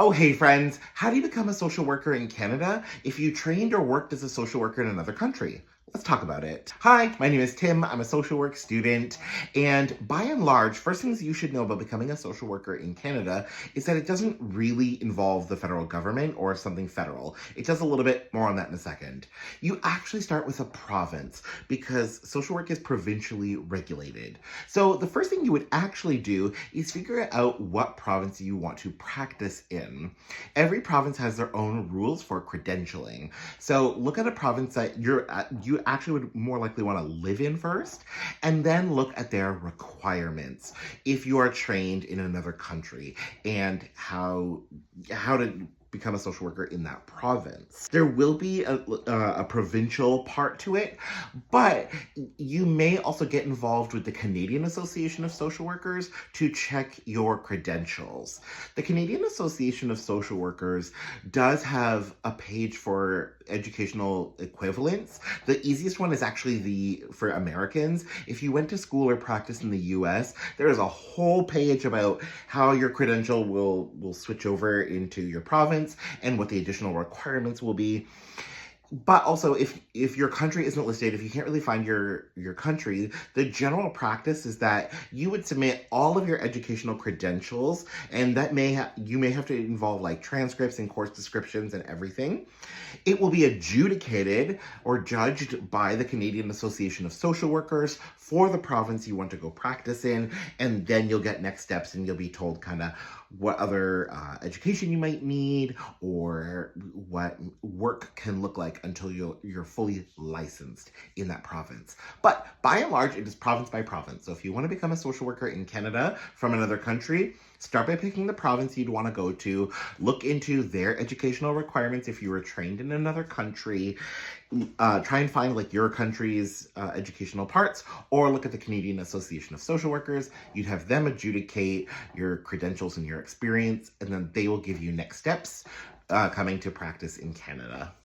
Oh, hey friends, how do you become a social worker in Canada if you trained or worked as a social worker in another country? Let's talk about it. Hi, my name is Tim. I'm a social work student. And by and large, first things you should know about becoming a social worker in Canada is that it doesn't really involve the federal government or something federal. It does a little bit more on that in a second. You actually start with a province because social work is provincially regulated. So the first thing you would actually do is figure out what province you want to practice in. Every province has their own rules for credentialing. So look at a province that you actually would more likely want to live in first, and then look at their requirements if you are trained in another country and how to become a social worker in that province. There will be a provincial part to it, but you may also get involved with the Canadian Association of Social Workers to check your credentials. The Canadian Association of Social Workers does have a page for educational equivalents. The easiest one is actually for Americans. If you went to school or practiced in the US, there is a whole page about how your credential will switch over into your province and what the additional requirements will be. But also, if your country isn't listed, if you can't really find your country, the general practice is that you would submit all of your educational credentials, and that you may have to involve like transcripts and course descriptions and everything. It will be adjudicated or judged by the Canadian Association of Social Workers for the province you want to go practice in, and then you'll get next steps and you'll be told kind of what other education you might need or what work can look like until you're fully licensed in that province. But by and large, it is province by province. So if you want to become a social worker in Canada from another country, start by picking the province you'd want to go to, look into their educational requirements if you were trained in another country, try and find like your country's educational parts, or look at the Canadian Association of Social Workers. You'd have them adjudicate your credentials and your experience, and then they will give you next steps coming to practice in Canada.